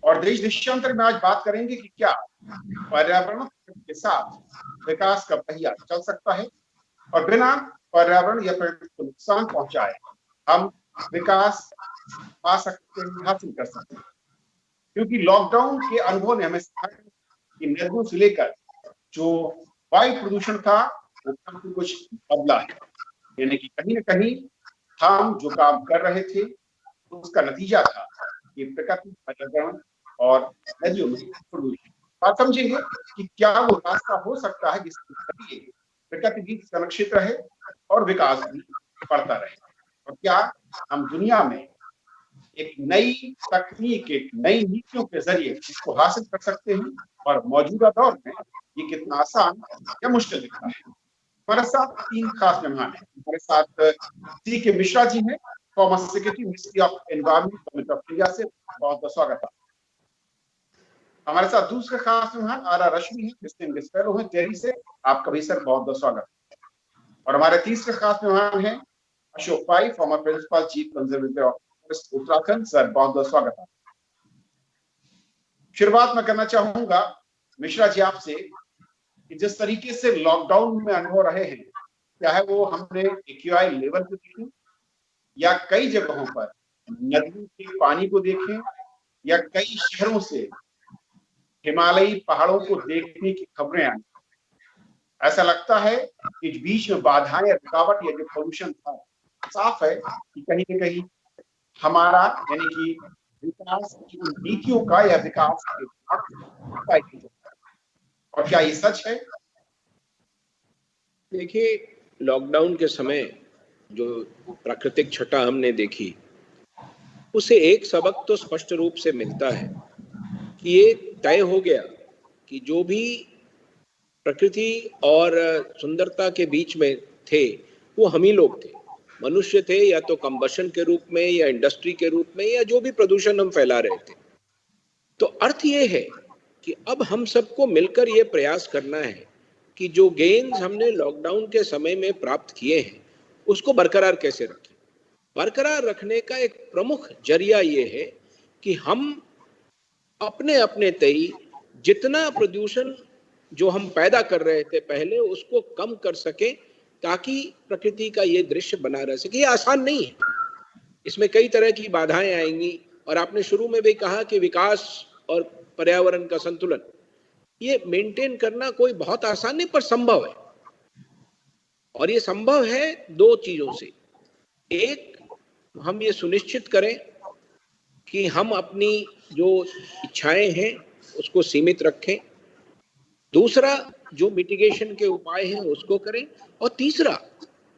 और देश देशांतर में आज बात करेंगे कि क्या पर्यावरण के साथ विकास का पहिया चल सकता है और बिना पर्यावरण या प्रकृति को नुकसान पहुंचाए हम विकास पा सकते हैं, हासिल कर सकते हैं। क्योंकि लॉकडाउन के अनुभव ने हमें सिखाया कि नदियों से लेकर जो वायु प्रदूषण था वो काफी कुछ बदला है। यानी कि कहीं ना कहीं हम जो काम कर रहे थे उसका नतीजा था कि प्रकृति, पर्यावरण और नदियों में प्रदूषण। बात समझेंगे कि क्या वो रास्ता हो सकता है जिसके जरिए प्रकृति भी संरक्षित रहे और विकास भी बढ़ता रहे, और क्या हम दुनिया में एक नई तकनीक, एक नई नीतियों के जरिए इसको हासिल कर सकते हैं। और मौजूदा दौर में ये कितना आसान या मुश्किल दिखता है। हमारे साथ 3 खास मेहमान हैं। हमारे साथ सी के मिश्रा जी हैं, former secretary ministry of environment government of India से, बहुत बहुत स्वागत है। हमारे साथ दूसरे खास मेहमान आरा रश्मि हैं, डिस्टिंग्विश्ड फेलो हैं टेरी से, आपका भी सर बहुत बहुत स्वागत है। और हमारे तीसरे खास मेहमान हैं Ashok Pai, former principal chief conservator of Uttarakhand, sir बहुत बहुत स्वागत है। शुरुआत मैं करना चाहूंगा मिश्रा जी आपसे कि जिस तरीके से लॉकडाउन में अनुभव रहे हैं, चाहे वो हमने एक्यूआई लेवल पे देखें या कई जगहों पर नदियों के पानी को देखें या कई शहरों से हिमालयी पहाड़ों को देखने की खबरें आई, ऐसा लगता है कि बीच में बाधाएं या रुकावट या जो पोल्यूशन था, साफ है कि कहीं ना कहीं हमारा यानी कि विकास की उन नीतियों का या विकास के और क्या ये सच है? देखिए, लॉकडाउन के समय जो प्राकृतिक छटा हमने देखी, उसे एक सबक तो स्पष्ट रूप से मिलता है कि ये तय हो गया कि जो भी प्रकृति और सुंदरता के बीच में थे वो हम ही लोग थे, मनुष्य थे, या तो कंबशन के रूप में या इंडस्ट्री के रूप में या जो भी प्रदूषण हम फैला रहे थे। तो अर्थ ये है कि अब हम सबको मिलकर ये प्रयास करना है कि जो गेन्स हमने लॉकडाउन के समय में प्राप्त किए हैं उसको बरकरार कैसे रखें। बरकरार रखने का एक प्रमुख जरिया ये है कि हम अपने अपने तय जितना प्रदूषण जो हम पैदा कर रहे थे पहले उसको कम कर सके, ताकि प्रकृति का ये दृश्य बना रह सके। ये आसान नहीं है, इसमें कई तरह की बाधाएं आएंगी। और आपने शुरू में भी कहा कि विकास और पर्यावरण का संतुलन ये मेंटेन करना कोई बहुत आसान नहीं, पर संभव है। और ये संभव है दो चीजों से। एक, हम ये सुनिश्चित करें कि हम अपनी जो इच्छाएं हैं उसको सीमित रखें। दूसरा, जो मिटिगेशन के उपाय हैं उसको करें। और तीसरा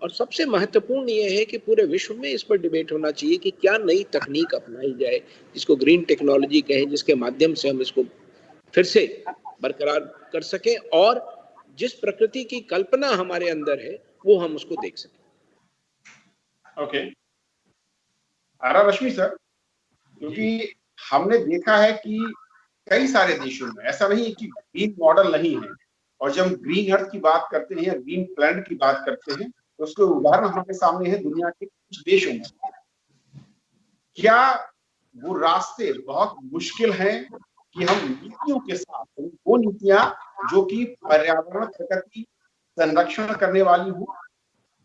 और सबसे महत्वपूर्ण ये है कि पूरे विश्व में इस पर डिबेट होना चाहिए कि क्या नई तकनीक अपनाई जाए, जिसको ग्रीन टेक्नोलॉजी कहें, जिसके माध्यम से हम इसको फिर से बरकरार कर सकें और जिस प्रकृति की कल्पना हमारे अंदर है वो हम उसको देख सकें। ओके, आरा रश्मि सर, क्योंकि हमने देखा है कि कई सारे देशों में ऐसा नहीं है कि ग्रीन मॉडल नहीं है, और जब हम ग्रीन अर्थ की बात करते हैं या ग्रीन प्लैनेट की बात करते हैं तो उसके उदाहरण हमारे सामने है दुनिया के कुछ देशों में। क्या वो रास्ते बहुत मुश्किल हैं कि हम नीतियों के साथ, वो नीतियां जो कि पर्यावरण प्रकृति संरक्षण करने वाली हो,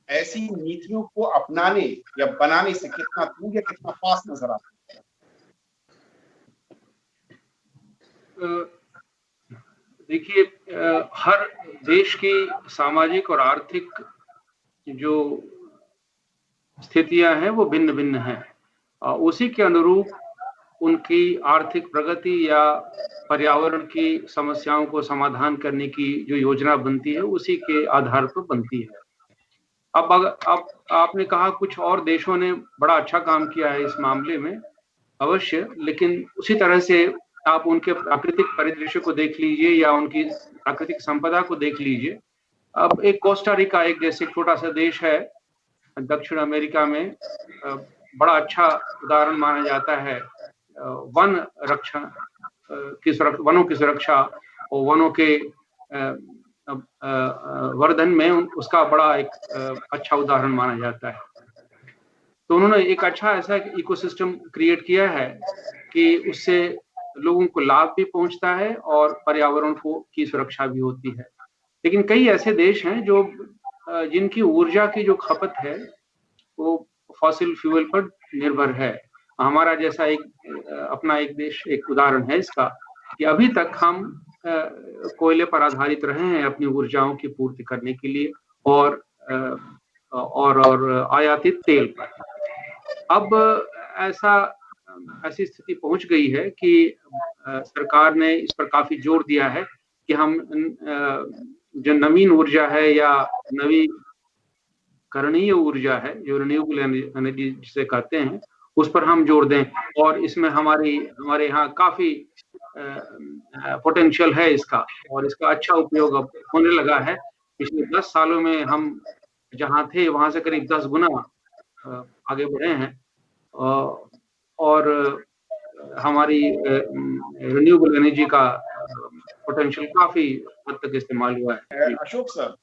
ऐसी नीतियों को अपनाने या बनाने से कितना दूर या कितना पास नजर आता है? देखिए, हर देश की सामाजिक और आर्थिक जो स्थितियां हैं वो भिन्न भिन्न हैं। उसी के अनुरूप उनकी आर्थिक प्रगति या पर्यावरण की समस्याओं को समाधान करने की जो योजना बनती है उसी के आधार पर बनती है। अब आपने कहा कुछ और देशों ने बड़ा अच्छा काम किया है इस मामले में, अवश्य, लेकिन उसी तरह से आप उनके प्राकृतिक परिदृश्य को देख लीजिए या उनकी प्राकृतिक संपदा को देख लीजिए। अब एक कोस्टा रिका, एक जैसे छोटा सा देश है दक्षिण अमेरिका में, बड़ा अच्छा उदाहरण माना जाता है वन रक्षण की सुरक्षा, वनों की सुरक्षा और वनों के वर्धन में उसका बड़ा एक अच्छा उदाहरण माना जाता है। तो उन्होंने एक अच्छा ऐसा इकोसिस्टम क्रिएट किया है कि उससे लोगों को लाभ भी पहुंचता है और पर्यावरण को की सुरक्षा भी होती है। लेकिन कई ऐसे देश हैं जो जिनकी ऊर्जा की जो खपत है वो फॉसिल फ्यूल पर निर्भर है। हमारा जैसा अपना एक देश एक उदाहरण है इसका, कि अभी तक हम कोयले पर आधारित रहे हैं अपनी ऊर्जाओं की पूर्ति करने के लिए और आयातित तेल पर। अब ऐसी स्थिति पहुंच गई है कि सरकार ने इस पर काफी जोर दिया है कि हम जो नवीन ऊर्जा है या नवीकरणीय ऊर्जा है, जो रिन्यूएबल एनर्जी जिसे कहते हैं, उस पर हम जोर दें। और इसमें हमारे यहाँ काफी पोटेंशियल है इसका, और इसका अच्छा उपयोग अब होने लगा है। पिछले 10 सालों में हम जहाँ थे वहां से करीब 10 गुना आगे बढ़े हैं और हमारी रिन्यूएबल एनर्जी का पोटेंशियल काफी हद तक इस्तेमाल हुआ है। अशोक सर,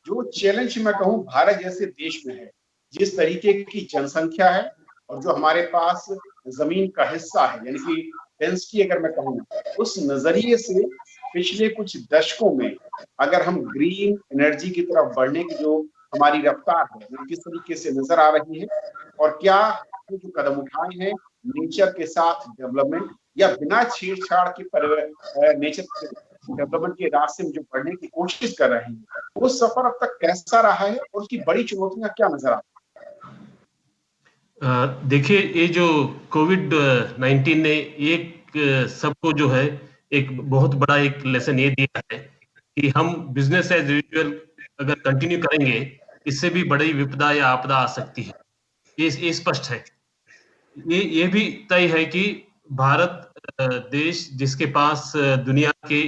जो चैलेंज मैं कहूँ भारत जैसे देश में है, जिस तरीके की जनसंख्या है और जो हमारे पास जमीन का हिस्सा है, यानी कि डेंसिटी अगर मैं कहूँ, उस नजरिए से पिछले कुछ दशकों में अगर हम ग्रीन एनर्जी की तरफ बढ़ने की जो हमारी रफ्तार है वो किस तरीके से नजर आ रही है, और क्या जो कदम उठाए हैं नेचर के साथ डेवलपमेंट या बिना छेड़छाड़ के नेचर डेवलपमेंट के रास्ते में जो बढ़ने की कोशिश कर रहे हैं, वो सफर अब तक कैसा रहा है और उसकी बड़ी चुनौतियां क्या नजर आती हैं? देखिए, ये जो कोविड-19 ने एक सबको जो है एक बहुत बड़ा एक लेसन ये दिया है कि हम बिजनेस एज यूजुअल अगर कंटिन्यू करेंगे, इससे भी बड़ी विपदा या आपदा आ सकती है। ये स्पष्ट है। ये भी तय है कि भारत देश जिसके पास दुनिया के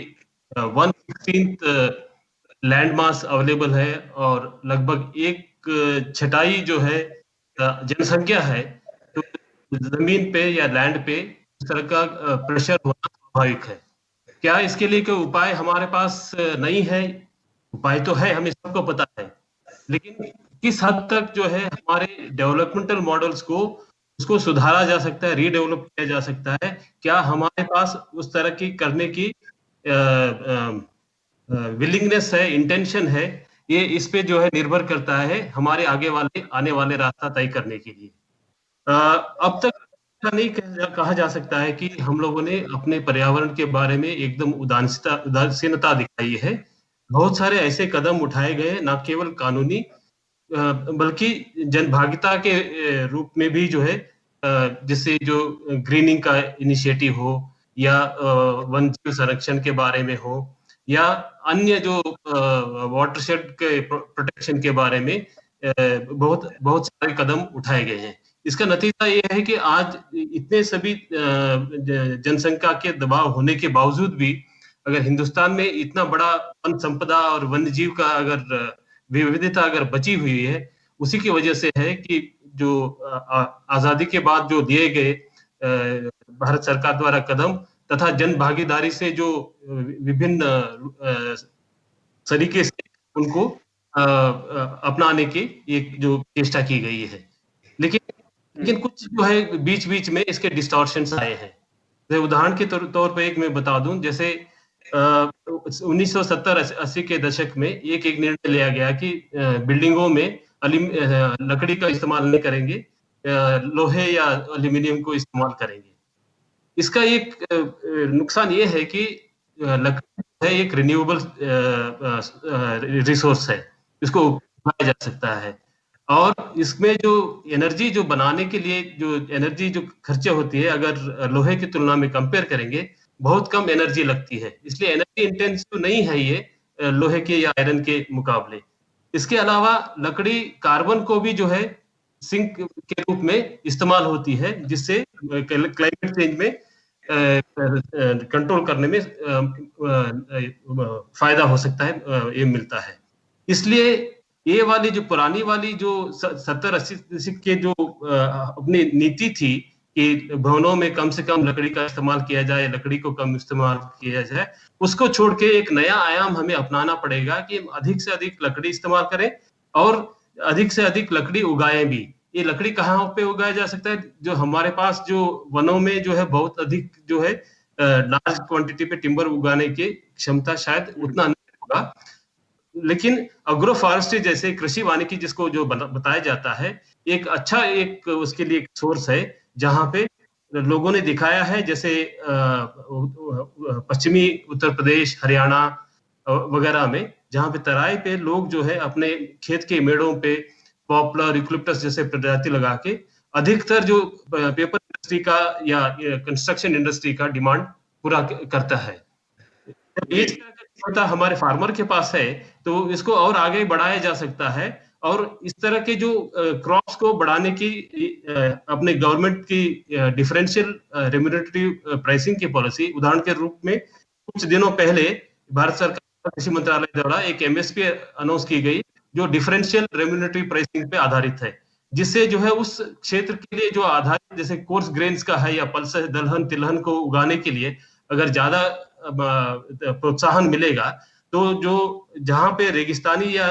1/16 लैंड मास अवेलेबल है और लगभग 1/6 जो है जनसंख्या है, तो जमीन पे या लैंड पे इस तरह का प्रेशर होना स्वाभाविक है। क्या इसके लिए कोई उपाय हमारे पास नहीं है? उपाय तो है, हमें सबको पता है, लेकिन किस हद तक जो है हमारे डेवलपमेंटल मॉडल्स को उसको सुधारा जा सकता है, रीडेवलप किया जा सकता है? क्या हमारे पास उस तरह की करने की विलिंगनेस है, इंटेंशन है? ये इस पे जो है निर्भर करता है हमारे आने वाले रास्ता तय करने के लिए। अब तक ऐसा नहीं कहा जा सकता है कि हम लोगों ने अपने पर्यावरण के बारे में एकदम उदासीनता दिखाई है। बहुत सारे ऐसे कदम उठाए गए, न केवल कानूनी बल्कि जनभागिता के रूप में भी जो है, जिससे जो ग्रीनिंग का इनिशिएटिव हो या वन जीव संरक्षण के बारे में हो या अन्य जो वाटरशेड के प्रोटेक्शन के बारे में बहुत सारे कदम उठाए गए हैं। इसका नतीजा ये है कि आज इतने सभी जनसंख्या के दबाव होने के बावजूद भी अगर हिंदुस्तान में इतना बड़ा वन संपदा और वन्य जीव का अगर विविधता अगर बची हुई है, उसी की वजह से है कि जो आजादी के बाद जो दिए गए भारत सरकार द्वारा कदम तथा जन भागीदारी से जो विभिन्न तरीके से उनको अपनाने की एक जो चेष्टा की गई है। लेकिन कुछ जो है बीच में इसके डिस्टॉर्शंस आए हैं। उदाहरण के तौर पे एक मैं बता दूं, जैसे 1970-80 के दशक में एक निर्णय लिया गया कि बिल्डिंगों में लकड़ी का इस्तेमाल नहीं करेंगे, लोहे या एल्यूमिनियम को इस्तेमाल करेंगे। इसका एक नुकसान ये है कि लकड़ी है एक रिन्यूएबल रिसोर्स है, इसको उगाया जा सकता है, और इसमें जो एनर्जी जो बनाने के लिए जो एनर्जी जो खर्चे होती है, अगर लोहे की तुलना में कंपेयर करेंगे, बहुत कम एनर्जी लगती है। इसलिए एनर्जी इंटेंसिव नहीं है ये लोहे के या आयरन के मुकाबले। इसके अलावा लकड़ी कार्बन को भी जो है सिंक के रूप में इस्तेमाल होती है, जिससे क्लाइमेट चेंज में कंट्रोल करने में फायदा हो सकता है, ये मिलता है। इसलिए ये वाली जो पुरानी वाली जो 70-80 के जो अपनी नीति थी कि भवनों में कम से कम लकड़ी का इस्तेमाल किया जाए, लकड़ी को कम इस्तेमाल किया जाए, उसको छोड़ के एक नया आयाम हमें अपनाना पड़ेगा कि अधिक से अधिक लकड़ी इस्तेमाल करें और अधिक से अधिक लकड़ी उगाएं भी। ये लकड़ी कहाँ पे उगाया जा सकता है? जो हमारे पास जो वनों में जो है बहुत अधिक जो है लार्ज क्वांटिटी पे टिम्बर उगाने की क्षमता शायद उतना नहीं होगा, लेकिन अग्रो फॉरेस्ट्री जैसे कृषि वानिकी जिसको जो बताया जाता है, एक अच्छा एक उसके लिए एक सोर्स है जहां पे लोगों ने दिखाया है, जैसे पश्चिमी उत्तर प्रदेश, हरियाणा वगैरह में, जहां पे तराई पे लोग जो है अपने खेत के मेड़ों पे पॉपुलर, यूकलिप्टस जैसे प्रजाति लगा के अधिकतर जो पेपर इंडस्ट्री का या कंस्ट्रक्शन इंडस्ट्री का डिमांड पूरा करता है। ये क्षमता हमारे फार्मर के पास है, तो इसको और आगे बढ़ाया जा सकता है। और इस तरह के जो क्रॉप्स को बढ़ाने की अपने गवर्नमेंट की डिफरेंशियल रेम्यूनरेटिव प्राइसिंग की पॉलिसी, उदाहरण के रूप में कुछ दिनों पहले भारत सरकार कृषि मंत्रालय द्वारा एक एमएसपी अनाउंस की गई जो डिफरेंशियल रेम्यूनरेटिव प्राइसिंग पे आधारित है, जिससे जो है उस क्षेत्र के लिए जो आधारित जैसे कोर्स ग्रेन्स का है या पल्सेस, दलहन तिलहन को उगाने के लिए अगर ज्यादा प्रोत्साहन मिलेगा, तो जो जहां पे रेगिस्तानी या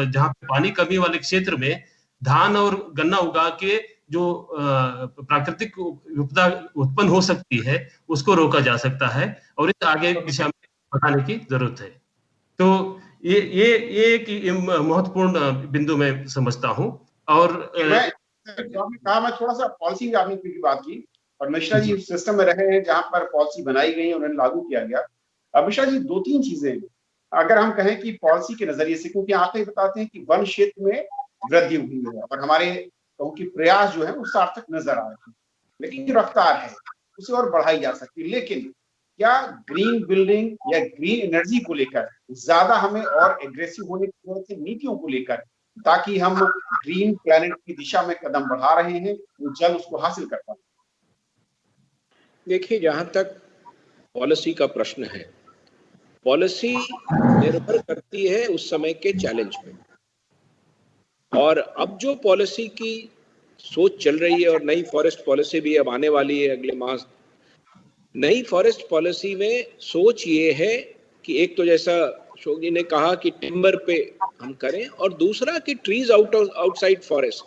जहां पे पानी कमी वाले क्षेत्र में धान और गन्ना उगा के जो प्राकृतिक विपदा उत्पन्न हो सकती है उसको रोका जा सकता है, और इस आगे दिशा में बढ़ाने की जरूरत है। तो ये एक महत्वपूर्ण बिंदु मैं समझता हूं। और मैं थोड़ा सा पॉलिसी आपने की बात की, और मिश्रा जी उस सिस्टम में रहे हैं जहां पर पॉलिसी बनाई गई और उन्हें लागू किया गया। अब मिश्रा जी, दो तीन चीजें अगर हम कहें कि पॉलिसी के नजरिए से, क्योंकि आंकड़े बताते हैं कि वन क्षेत्र में वृद्धि हुई है और हमारे की प्रयास जो है वो सार्थक नजर आ रहे हैं, लेकिन जो रफ्तार है उसे और बढ़ाई जा सकती है। लेकिन क्या ग्रीन बिल्डिंग या ग्रीन एनर्जी को लेकर ज्यादा हमें और एग्रेसिव होने की जरूरत है नीतियों को लेकर, ताकि हम ग्रीन प्लैनेट की दिशा में कदम बढ़ा रहे हैं, वो जल्द उसको हासिल कर पाए? देखिए, जहां तक पॉलिसी का प्रश्न है, पॉलिसी निर्भर करती है उस समय के चैलेंज पे। और अब जो पॉलिसी की सोच चल रही है, और नई फॉरेस्ट पॉलिसी भी अब आने वाली है अगले माह, नई फॉरेस्ट पॉलिसी में सोच ये है कि एक तो जैसा अशोक जी ने कहा कि टिम्बर पे हम करें, और दूसरा कि trees outside forest.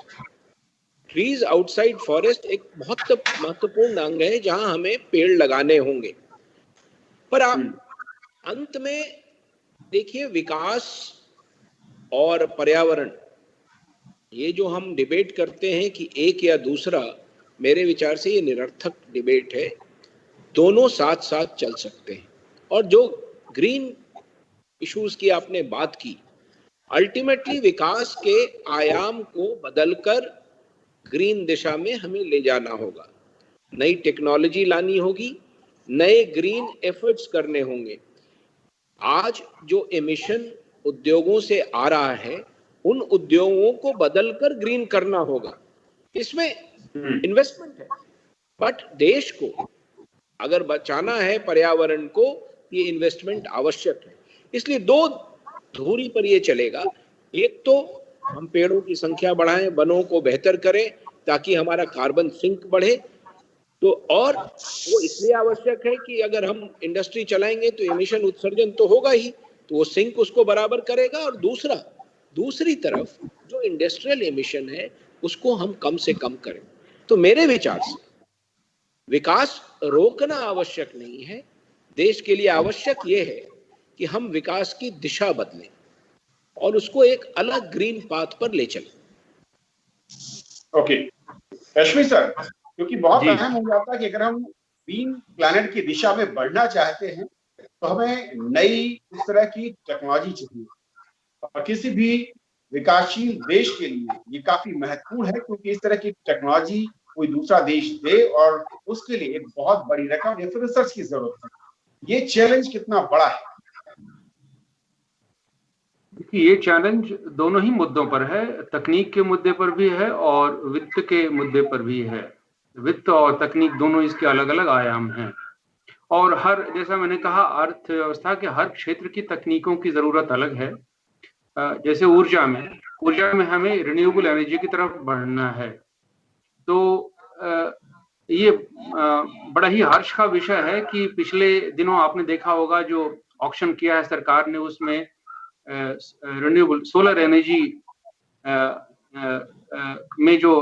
Trees outside forest एक बहुत महत्वपूर्ण अंग है जहां हमें पेड़ लगाने होंगे। पर आप अंत में देखिए, विकास और पर्यावरण, ये जो हम डिबेट करते हैं कि एक या दूसरा, मेरे विचार से ये निरर्थक डिबेट है। दोनों साथ साथ चल सकते हैं। और जो ग्रीन इश्यूज की आपने बात की, अल्टीमेटली विकास के आयाम को बदलकर ग्रीन दिशा में हमें ले जाना होगा। नई टेक्नोलॉजी लानी होगी, नए ग्रीन एफर्ट्स करने होंगे। आज जो एमिशन उद्योगों से आ रहा है, उन उद्योगों को बदलकर ग्रीन करना होगा। इसमें इन्वेस्टमेंट है, बट देश को अगर बचाना है पर्यावरण को, ये इन्वेस्टमेंट आवश्यक है। इसलिए दो धुरी पर ये चलेगा। एक तो हम पेड़ों की संख्या बढ़ाएं, वनों को बेहतर करें ताकि हमारा कार्बन सिंक बढ़े, तो और वो इसलिए आवश्यक है कि अगर हम इंडस्ट्री चलाएंगे तो एमिशन उत्सर्जन तो होगा ही, तो वो सिंक उसको बराबर करेगा। और दूसरी तरफ जो इंडस्ट्रियल एमिशन है उसको हम कम से कम करें। तो मेरे विचार से विकास रोकना आवश्यक नहीं है। देश के लिए आवश्यक ये है कि हम विकास की दिशा बदलें और उसको एक अलग ग्रीन पाथ पर ले चलें। ओके रश्मि सर, क्योंकि बहुत अहम हो जाता है कि अगर हम ग्रीन प्लैनेट की दिशा में बढ़ना चाहते हैं तो हमें नई इस तरह की टेक्नोलॉजी चाहिए, और किसी भी विकासशील देश के लिए ये काफी महत्वपूर्ण है, क्योंकि इस तरह की टेक्नोलॉजी कोई दूसरा देश दे और उसके लिए एक बहुत बड़ी रकम या फिर रिसर्च की जरूरत है। ये चैलेंज कितना बड़ा है? ये चैलेंज दोनों ही मुद्दों पर है, तकनीक के मुद्दे पर भी है और वित्त के मुद्दे पर भी है। वित्त और तकनीक दोनों इसके अलग अलग आयाम हैं, और हर, जैसा मैंने कहा, अर्थव्यवस्था के हर क्षेत्र की तकनीकों की जरूरत अलग है। जैसे ऊर्जा में हमें रिन्यूएबल एनर्जी की तरफ बढ़ना है। तो ये बड़ा ही हर्ष का विषय है कि पिछले दिनों आपने देखा होगा जो ऑक्शन किया है सरकार ने, उसमें रिन्यूएबल सोलर एनर्जी में जो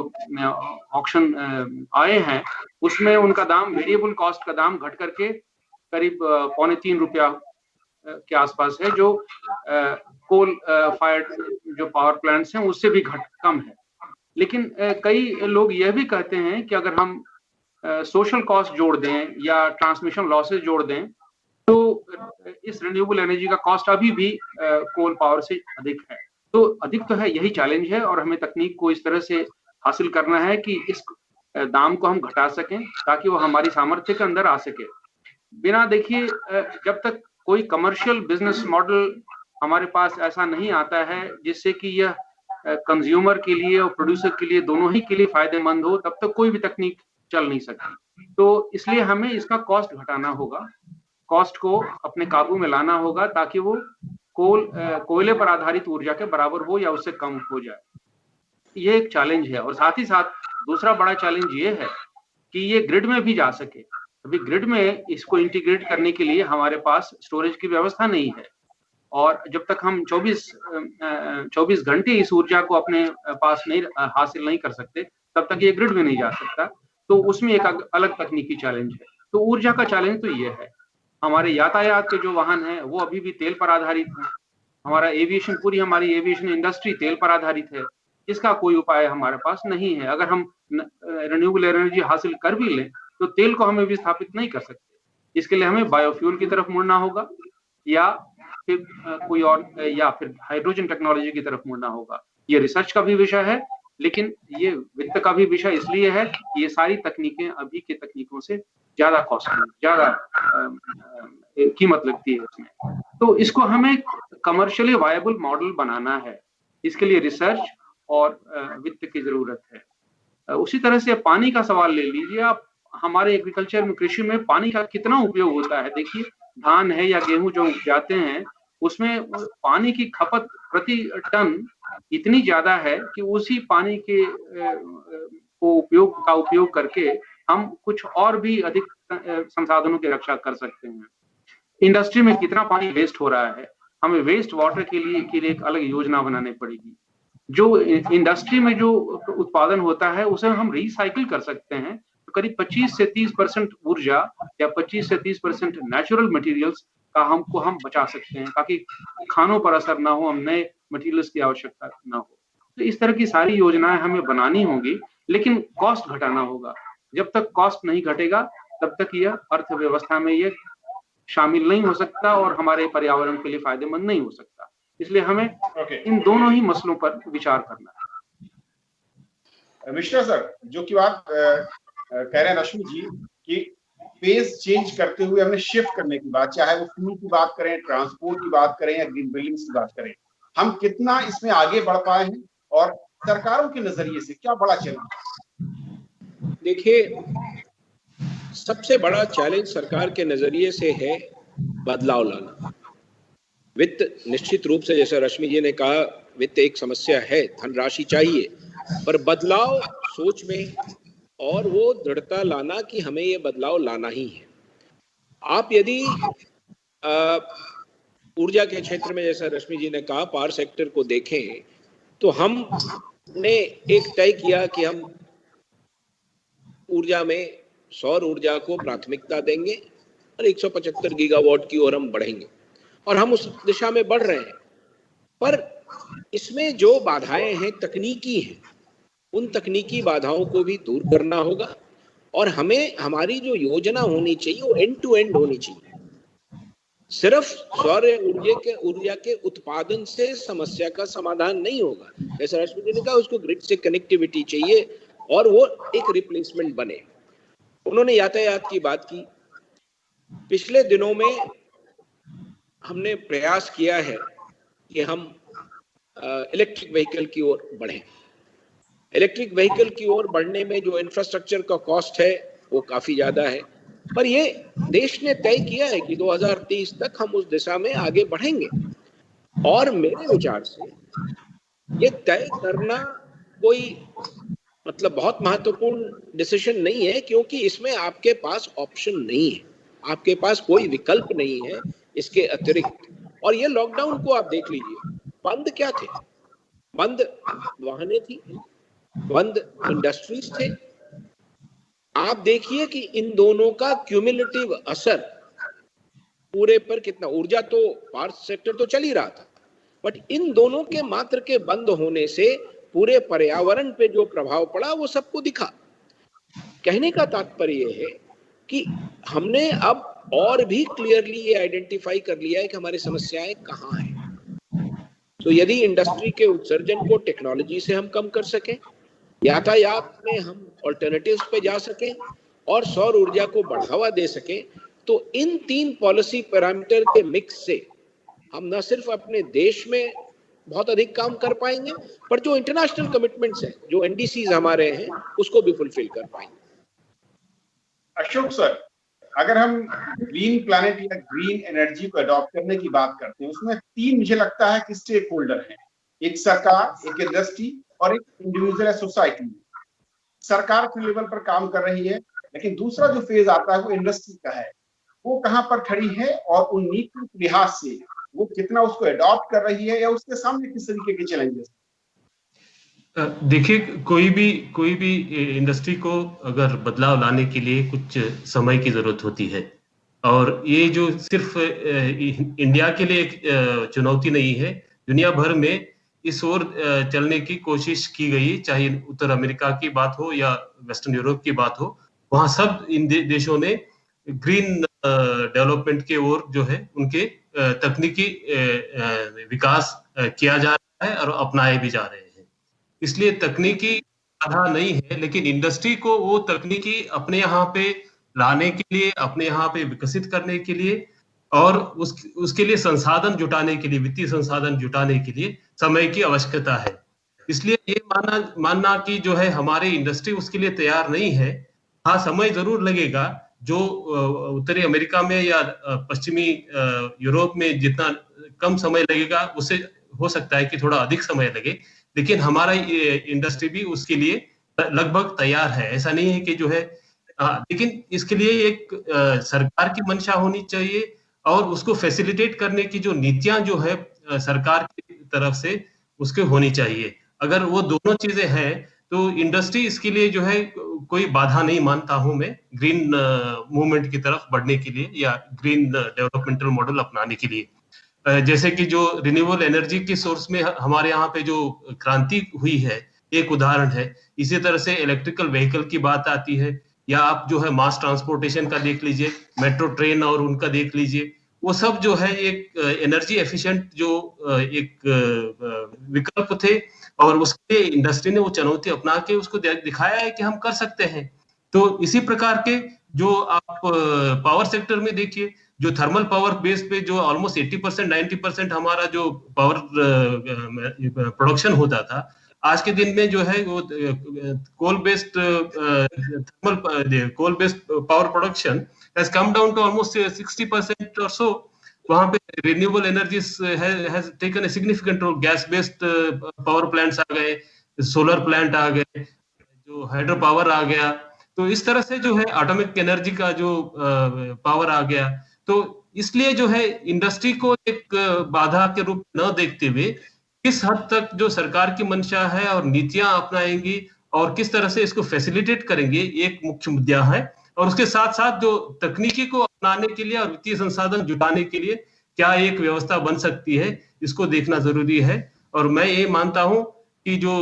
ऑक्शन आए हैं, उसमें उनका दाम, वेरिएबल कॉस्ट का दाम घट करके करीब 2.25 रुपया के आसपास है, जो कोल फायर्ड जो पावर प्लांट्स हैं उससे भी कम है। लेकिन कई लोग यह भी कहते हैं कि अगर हम सोशल कॉस्ट जोड़ दें या ट्रांसमिशन लॉसेस जोड़ दें तो इस रिन्यूएबल एनर्जी का कॉस्ट अभी भी कोल पावर से अधिक है। तो अधिक तो है, यही चैलेंज है, और हमें तकनीक को इस तरह से हासिल करना है कि इस दाम को हम घटा सकें ताकि वो हमारी सामर्थ्य के अंदर आ सके। बिना देखिए, जब तक कोई कमर्शियल बिजनेस मॉडल हमारे पास ऐसा नहीं आता है जिससे कि यह कंज्यूमर के लिए और प्रोड्यूसर के लिए, दोनों ही के लिए फायदेमंद हो, तब तक कोई भी तकनीक चल नहीं सकती। तो इसलिए हमें इसका कॉस्ट घटाना होगा, कॉस्ट को अपने काबू में लाना होगा ताकि वो कोयले पर आधारित ऊर्जा के बराबर हो या उससे कम हो जाए। ये एक चैलेंज है। और साथ ही साथ दूसरा बड़ा चैलेंज ये है कि ये ग्रिड में भी जा सके। अभी ग्रिड में इसको इंटीग्रेट करने के लिए हमारे पास स्टोरेज की व्यवस्था नहीं है, और जब तक हम 24 घंटे इस ऊर्जा को अपने पास नहीं हासिल नहीं कर सकते, तब तक ये ग्रिड में नहीं जा सकता। तो उसमें एक अलग तकनीकी चैलेंज है। तो ऊर्जा का चैलेंज तो ये है। हमारे यातायात के जो वाहन हैं वो अभी भी तेल पर आधारित हैं। हमारा एविएशन, पूरी हमारी एविएशन इंडस्ट्री तेल पर आधारित है। इसका कोई उपाय हमारे पास नहीं है। अगर हम रिन्यूएबल एनर्जी हासिल कर भी लें तो तेल को हमें विस्थापित नहीं कर सकते। इसके लिए हमें बायोफ्यूल की तरफ मुड़ना होगा, या फिर कोई और, या फिर हाइड्रोजन टेक्नोलॉजी की तरफ मुड़ना होगा। ये रिसर्च का भी विषय है, लेकिन ये वित्त का भी विषय इसलिए है कि ये सारी तकनीकें अभी की तकनीकों से ज्यादा कॉस्टली, ज्यादा कीमत लगती है इसमें। तो इसको हमें कमर्शियली वायबल मॉडल बनाना है। इसके लिए रिसर्च और वित्त की जरूरत है। उसी तरह से पानी का सवाल ले लीजिए आप। हमारे एग्रीकल्चर में, कृषि में पानी का कितना उपयोग होता है। देखिए, धान है या गेहूं जो उपजाते हैं उसमें पानी की खपत प्रति टन इतनी ज्यादा है कि उसी पानी के उपयोग करके हम कुछ और भी अधिक संसाधनों की रक्षा कर सकते हैं। इंडस्ट्री में कितना पानी वेस्ट हो रहा है, हमें वेस्ट वाटर के लिए एक अलग योजना बनानी पड़ेगी। जो इंडस्ट्री में जो उत्पादन होता है उसे हम रिसाइकिल कर सकते हैं। तो करीब 25 से 30% ऊर्जा या 25 से 30% नेचुरल मटेरियल्स का हम बचा सकते हैं, ताकि खानों पर असर ना हो, हम नए मटेरियल्स की आवश्यकता ना हो। तो इस तरह की सारी योजनाएं हमें बनानी होंगी, लेकिन कॉस्ट घटाना होगा। जब तक कॉस्ट नहीं घटेगा तब तक यह अर्थव्यवस्था में ये शामिल नहीं हो सकता और हमारे पर्यावरण के लिए फायदेमंद नहीं हो सकता। इसलिए हमें इन दोनों ही मसलों पर विचार करना है। मिश्रा सर, जो की बात कह रहे हैं रश्मि जी कि फेज चेंज करते हुए हमने शिफ्ट करने की बात, चाहे वो फ्यूल की बात करें, ट्रांसपोर्ट की बात करें या ग्रीन बिल्डिंग्स की बात करें, हम कितना इसमें आगे बढ़ पाए हैं और सरकारों के नजरिए से क्या बड़ा चैलेंज? देखिए, सबसे बड़ा चैलेंज सरकार के नजरिए से है बदलाव लाना। वित्त निश्चित रूप से, जैसा रश्मि जी ने कहा, वित्त एक समस्या है, धनराशि चाहिए, पर बदलाव सोच में और वो दृढ़ता लाना कि हमें ये बदलाव लाना ही है। आप यदि ऊर्जा के क्षेत्र में, जैसा रश्मि जी ने कहा, पावर सेक्टर को देखें तो हमने एक तय किया कि हम ऊर्जा में सौर ऊर्जा को प्राथमिकता देंगे और 175 गीगावाट की ओर हम बढ़ेंगे, और हम उस दिशा में बढ़ रहे हैं। पर इसमें जो बाधाएं हैं तकनीकी हैं, उन तकनीकी बाधाओं को भी दूर करना होगा, और हमें हमारी जो योजना होनी चाहिए वो एंड टू एंड होनी चाहिए। सिर्फ सौर ऊर्जा के उत्पादन से समस्या का समाधान नहीं होगा। जैसा रश्मि जी ने कहा, उसको ग्रिड से कनेक्टिविटी चाहिए और वो एक रिप्लेसमेंट बने। उन्होंने यातायात की बात की। पिछले दिनों में हमने प्रयास किया है कि हम इलेक्ट्रिक व्हीकल की ओर बढ़ें। इलेक्ट्रिक व्हीकल की ओर बढ़ने में जो इंफ्रास्ट्रक्चर का कॉस्ट है वो काफी ज्यादा है, पर ये देश ने तय किया है कि 2030 तक हम उस दिशा में आगे बढ़ेंगे। और मेरे विचार से ये तय करना कोई मतलब बहुत महत्वपूर्ण डिसीजन नहीं है, क्योंकि इसमें आपके पास ऑप्शन नहीं है, आपके पास कोई विकल्प नहीं है इसके अतिरिक्त। और ये लॉकडाउन को आप देख लीजिए, बंद क्या थे? बंद वाहनें थी, बंद इंडस्ट्रीज थे। आप देखिए कि इन दोनों का क्यूमुलेटिव असर पूरे पर कितना ऊर्जा, तो पावर सेक्टर तो चल ही रहा था, बट इन दोनों के मात्र के बंद होने से पूरे पर्यावरण पे जो प्रभाव पड़ा वो सबको दिखा। कहने का तात्पर्य है कि हमने अब और भी क्लियरली ये आइडेंटिफाई कर लिया है कि हमारी समस्याएं कहाँ हैं। तो यदि इंडस्ट्री के उत्सर्जन को टेक्नोलॉजी से हम कम कर सकें, यातायात में हम ऑल्टरनेटिव्स पे जा सकें और सौर ऊर्जा को बढ़ावा दे सकें, तो इन 3 पॉलिसी पैरामीटर के मिक्स से हम न सिर्फ अपने देश में बहुत अधिक काम कर पाएंगे, पर जो इंटरनेशनल कमिटमेंट्स हैं, जो एनडीसीज हमारे हैं, उसको भी फुलफिल कर पाएंगे। अशोक सर, अगर हम ग्रीन प्लैनेट या ग्रीन एनर्जी को अडॉप्ट करने की बात करते हैं, उसमें 3 मुझे लगता है कि स्टेक होल्डर हैं, एक सरकार, एक इंडस्ट्री और एक इंडिविजुअल सोसाइटी। सरकार के लेवल पर काम कर रही है, लेकिन दूसरा जो फेज आता है वो इंडस्ट्री का है। वो कहाँ पर खड़ी है और उन नीति के लिहाज से वो कितना उसको अडॉप्ट कर रही है या उसके सामने किस तरीके के चैलेंजेस? देखिए, कोई भी इंडस्ट्री को अगर बदलाव लाने के लिए कुछ समय की जरूरत होती है, और ये जो सिर्फ इंडिया के लिए एक चुनौती नहीं है, दुनिया भर में इस ओर चलने की कोशिश की गई, चाहे उत्तर अमेरिका की बात हो या वेस्टर्न यूरोप की बात हो, वहां सब इन देशों ने ग्रीन डेवलपमेंट के ओर जो है उनके तकनीकी विकास किया जा रहा है और अपनाए भी जा रहे हैं। इसलिए तकनीकी बाधा नहीं है, लेकिन इंडस्ट्री को वो तकनीकी अपने यहाँ पे लाने के लिए, अपने यहाँ पे विकसित करने के लिए और उसके लिए संसाधन जुटाने के लिए, वित्तीय संसाधन जुटाने के लिए समय की आवश्यकता है। इसलिए ये मानना कि जो है हमारी इंडस्ट्री उसके लिए तैयार नहीं है, हाँ समय जरूर लगेगा। जो उत्तरी अमेरिका में या पश्चिमी यूरोप में जितना कम समय लगेगा, उससे हो सकता है कि थोड़ा अधिक समय लगे, लेकिन हमारा इंडस्ट्री भी उसके लिए लगभग तैयार है। ऐसा नहीं है कि जो है, लेकिन इसके लिए एक सरकार की मंशा होनी चाहिए और उसको फैसिलिटेट करने की जो नीतियां जो है सरकार की तरफ से उसके होनी चाहिए। अगर वो दोनों चीजें हैं तो इंडस्ट्री इसके लिए जो है कोई बाधा नहीं मानता हूं मैं, ग्रीन मूवमेंट की तरफ बढ़ने के लिए या ग्रीन डेवलपमेंटल मॉडल अपनाने के लिए। जैसे कि जो रिन्यूएबल एनर्जी के सोर्स में हमारे यहाँ पे जो क्रांति हुई है, एक उदाहरण है। इसी तरह से इलेक्ट्रिकल व्हीकल की बात आती है, या आप जो है मास ट्रांसपोर्टेशन का देख लीजिए, मेट्रो ट्रेन और उनका देख लीजिए, वो सब जो है एक एनर्जी एफिशिएंट जो एक विकल्प थे, और उसके इंडस्ट्री ने वो चुनौती अपना के उसको दिखाया है कि हम कर सकते हैं। तो इसी प्रकार के जो आप पावर सेक्टर में देखिए, जो थर्मल पावर बेस पे जो ऑलमोस्ट 80% 90% हमारा जो पावर प्रोडक्शन होता था, आज के दिन में जो है वो coal based power production has come down to almost 60% or so. वहां पे renewable energies has taken a significant role. Gas based power plants आ गए, सोलर प्लांट आ गए, जो हाइड्रो पावर आ गया। तो इस तरह से जो है एटॉमिक एनर्जी का जो पावर आ गया। तो इसलिए जो है इंडस्ट्री को एक बाधा के रूप में न देखते हुए किस हद तक जो सरकार की मंशा है और नीतियां अपनाएंगी और किस तरह से इसको फैसिलिटेट करेंगे, एक मुख्य मुद्दा है। और उसके साथ साथ जो तकनीकी को अपनाने के लिए और वित्तीय संसाधन जुटाने के लिए क्या एक व्यवस्था बन सकती है, इसको देखना जरूरी है। और मैं ये मानता हूं कि जो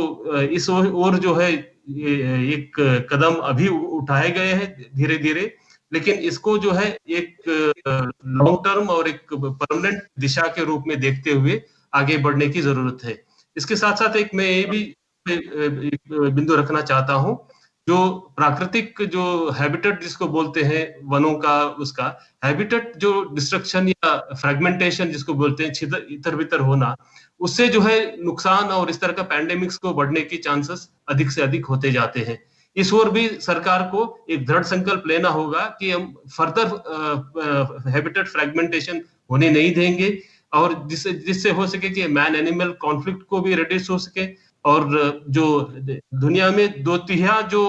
इस ओर जो है एक कदम अभी उठाए गए हैं धीरे धीरे, लेकिन इसको जो है एक लॉन्ग टर्म और एक परमानेंट दिशा के रूप में देखते हुए आगे बढ़ने की जरूरत है। इसके साथ साथ एक मैं ये भी बिंदु रखना चाहता हूं, जो प्राकृतिक जो हैबिटेट जिसको बोलते हैं वनों का, उसका हैबिटेट जो डिस्ट्रक्शन या फ्रेगमेंटेशन जिसको बोलते हैं, इधर बितर होना, उससे जो है नुकसान और इस तरह का पैंडेमिक्स को बढ़ने की चांसेस अधिक से अधिक होते जाते हैं। इस ओर भी सरकार को एक दृढ़ संकल्प लेना होगा कि हम फर्दर हैबिटेट फ्रेगमेंटेशन होने नहीं देंगे, और जिससे हो सके कि मैन एनिमल कॉन्फ्लिक्ट को भी रिड्यूस हो सके, और जो दुनिया में 2/3 जो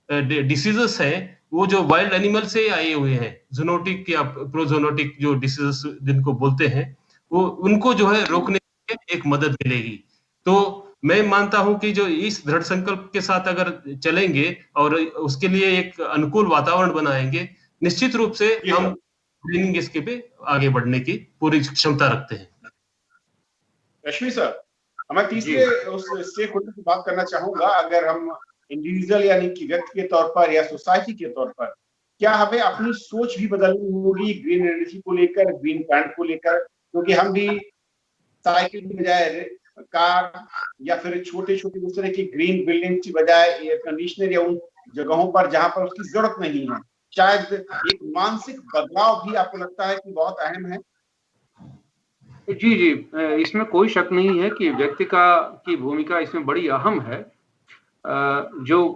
डिसीजेस हैं वो जो वाइल्ड एनिमल से आए हुए हैं, जूनोटिक या प्रोजोनोटिक जो डिसीजेस जिनको बोलते हैं, वो उनको जो है रोकने में एक मदद मिलेगी। तो मैं मानता हूं कि जो इस दृढ़ संकल्प के साथ अगर चलेंगे और उसके लिए एक अनुकूल वातावरण बनाएंगे, निश्चित रूप से हम ग्रीनिंग इसके पे आगे बढ़ने की पूरी क्षमता रखते हैं। रश्मि सर, मैं तीसरे उस स्टेक होल्डर की बात करना चाहूंगा। अगर हम इंडिविजुअल यानी कि व्यक्ति के तौर पर या सोसाइटी के तौर पर, क्या हमें अपनी सोच भी बदलनी होगी ग्रीन एनर्जी को लेकर, ग्रीन प्लांट को लेकर? क्योंकि हम भी साइकिल की बजाय कार या फिर छोटे छोटे दूसरे की ग्रीन बिल्डिंग की बजाय एयर कंडीशनर या उन जगहों पर जहां पर उसकी जरूरत नहीं है, शायद एक मानसिक बदलाव भी आपको लगता है कि बहुत अहम है? जी जी, इसमें कोई शक नहीं है कि व्यक्ति की भूमिका इसमें बड़ी अहम है। जो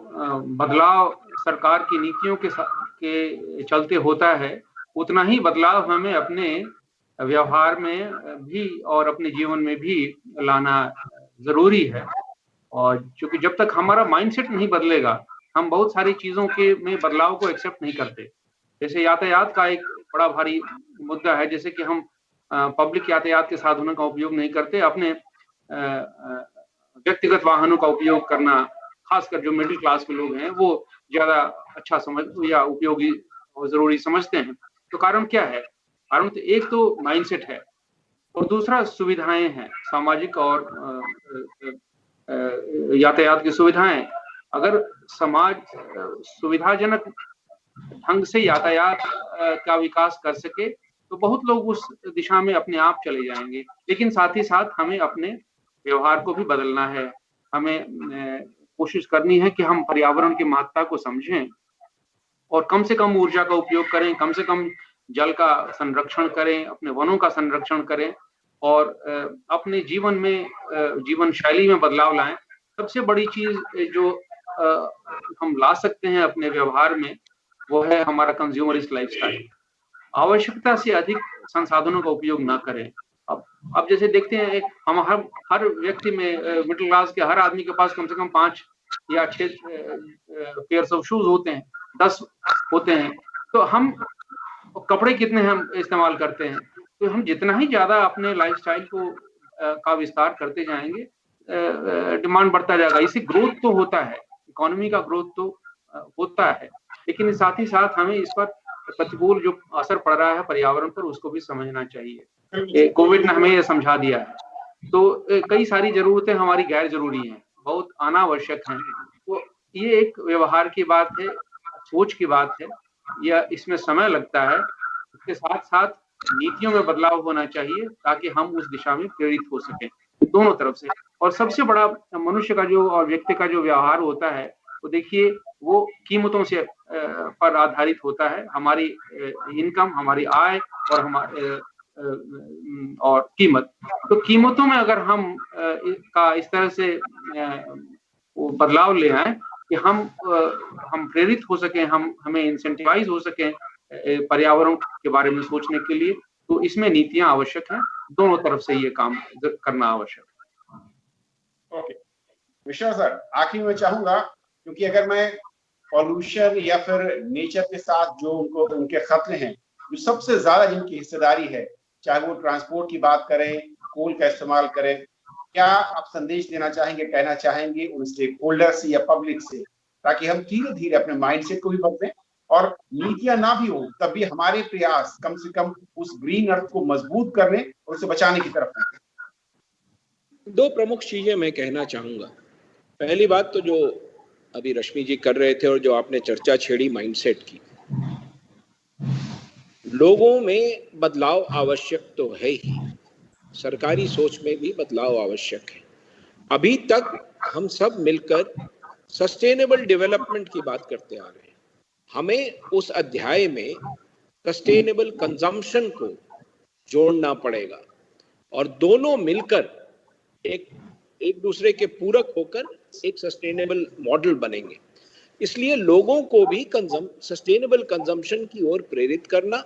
बदलाव सरकार की नीतियों के चलते होता है, उतना ही बदलाव हमें अपने व्यवहार में भी और अपने जीवन में भी लाना जरूरी है। और क्योंकि जब तक हमारा माइंडसेट नहीं बदलेगा, हम बहुत सारी चीजों के में बदलाव को एक्सेप्ट नहीं करते। जैसे यातायात का एक बड़ा भारी मुद्दा है, जैसे कि हम पब्लिक यातायात के साधनों का उपयोग नहीं करते, अपने व्यक्तिगत वाहनों का उपयोग करना, खासकर जो मिडिल क्लास के लोग हैं वो ज्यादा अच्छा समझ या उपयोगी और जरूरी समझते हैं। तो कारण क्या है? कारण तो एक तो माइंडसेट है और दूसरा सुविधाएं हैं, सामाजिक और यातायात की सुविधाएं। अगर समाज सुविधाजनक ढंग से यातायात का विकास कर सके तो बहुत लोग उस दिशा में अपने आप चले जाएंगे। लेकिन साथ ही साथ हमें अपने व्यवहार को भी बदलना है। हमें कोशिश करनी है कि हम पर्यावरण की महत्ता को समझें और कम से कम ऊर्जा का उपयोग करें, कम से कम जल का संरक्षण करें, अपने वनों का संरक्षण करें और अपने जीवन में जीवन शैली में बदलाव लाएं। सबसे बड़ी चीज जो हम ला सकते हैं अपने व्यवहार में, वो है हमारा कंज्यूमरिस्ट लाइफस्टाइल। आवश्यकता से अधिक संसाधनों का उपयोग ना करें। अब जैसे देखते हैं, हम हर व्यक्ति में, मिडिल क्लास के हर आदमी के पास कम से कम 5 या 6 पेयर्स ऑफ शूज होते हैं, 10 होते हैं। तो हम कपड़े कितने हम इस्तेमाल करते हैं? तो हम जितना ही ज्यादा अपने लाइफस्टाइल को का विस्तार करते जाएंगे, डिमांड बढ़ता जाएगा। इससे ग्रोथ तो होता है, इकोनॉमी का ग्रोथ तो होता है, लेकिन साथ ही साथ हमें इस पर प्रतिकूल जो असर पड़ रहा है पर्यावरण पर, उसको भी समझना चाहिए। कोविड ने हमें ये समझा दिया है। तो कई सारी जरूरतें हमारी गैर जरूरी हैं, बहुत अनावश्यक हैं। तो ये एक व्यवहार की बात है, सोच की बात है, या इसमें समय लगता है। इसके साथ साथ नीतियों में बदलाव होना चाहिए ताकि हम उस दिशा में प्रेरित हो सकें दोनों तरफ से। और सबसे बड़ा मनुष्य का जो और व्यक्ति का जो व्यवहार होता है, तो देखिए वो कीमतों से पर आधारित होता है। हमारी इनकम, हमारी आय और हमारे और कीमत। तो कीमतों में अगर हम का इस तरह से वो बदलाव ले आए कि हम प्रेरित हो सकें, हमें इंसेंटिवाइज हो सकें पर्यावरण के बारे में सोचने के लिए, तो इसमें नीतियां आवश्यक हैं। दोनों तरफ से ये काम करना आवश्यक है। ओके विश्वा सर, आखिर में चाहूंगा, क्योंकि अगर मैं पॉल्यूशन या फिर नेचर के साथ जो उनके खतरे हैं, जो सबसे ज्यादा जिनकी हिस्सेदारी है, चाहे वो ट्रांसपोर्ट की बात करें, कोल का इस्तेमाल करें, क्या आप संदेश देना चाहेंगे, कहना चाहेंगे उन स्टेक होल्डर से या पब्लिक से, ताकि हम धीरे धीरे अपने माइंडसेट को भी बदलें और नीतियां ना भी हो तब भी हमारे प्रयास कम से कम उस ग्रीन अर्थ को मजबूत करने और उसे बचाने की तरफ हैं? दो प्रमुख चीजें मैं कहना चाहूंगा। पहली बात तो जो अभी रश्मि जी कर रहे थे और जो आपने चर्चा छेड़ी माइंडसेट की, लोगों में बदलाव आवश्यक तो है ही, सरकारी सोच में भी बदलाव आवश्यक है। अभी तक हम सब मिलकर सस्टेनेबल डेवलपमेंट की बात करते आ रहे हैं। हमें उस अध्याय में सस्टेनेबल कंजम्पशन को जोड़ना पड़ेगा और दोनों मिलकर एक दूसरे के पूरक होकर एक सस्टेनेबल मॉडल बनेंगे। इसलिए लोगों को भी सस्टेनेबल कंजम्पशन की ओर प्रेरित करना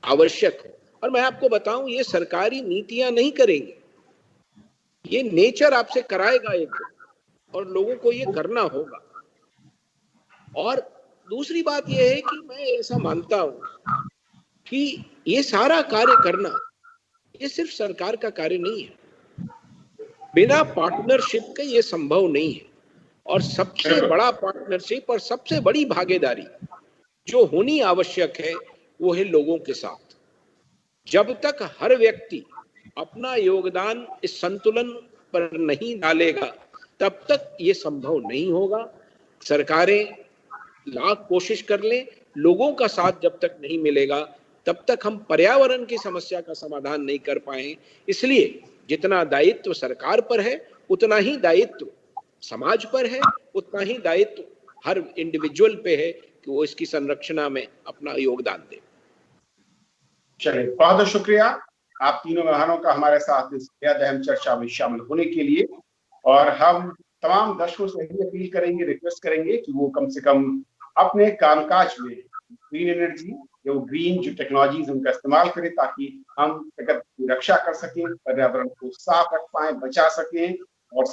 आवश्यक है। और मैं आपको बताऊं, ये सरकारी नीतियां नहीं करेंगे, ये नेचर आपसे कराएगा एक, और लोगों को ये करना होगा। और दूसरी बात यह है कि मैं ऐसा मानता हूं कि ये सारा कार्य करना ये सिर्फ सरकार का कार्य नहीं है, बिना पार्टनरशिप के ये संभव नहीं है। और सबसे बड़ा पार्टनरशिप और सबसे बड़ी भागीदारी जो होनी आवश्यक है वो है लोगों के साथ। जब तक हर व्यक्ति अपना योगदान इस संतुलन पर नहीं डालेगा तब तक ये संभव नहीं होगा। सरकारें लाख कोशिश कर लें, लोगों का साथ जब तक नहीं मिलेगा तब तक हम पर्यावरण की समस्या का समाधान नहीं कर पाए। इसलिए जितना दायित्व सरकार पर है उतना ही दायित्व समाज पर है, उतना ही दायित्व हर इंडिविजुअल पे है कि वो इसकी संरक्षणा में अपना योगदान दे। चलिए, बहुत बहुत शुक्रिया आप तीनों मेहमानों का हमारे साथ इस बेहद अहम चर्चा में शामिल होने के लिए। और हम तमाम दर्शकों से यही अपील करेंगे, रिक्वेस्ट करेंगे कि वो कम से कम अपने कामकाज में ग्रीन एनर्जी या ग्रीन जो टेक्नोलॉजीज उनका इस्तेमाल करें, ताकि हम प्रकृति की रक्षा कर सकें, पर्यावरण को साफ रख पाए, बचा सकें और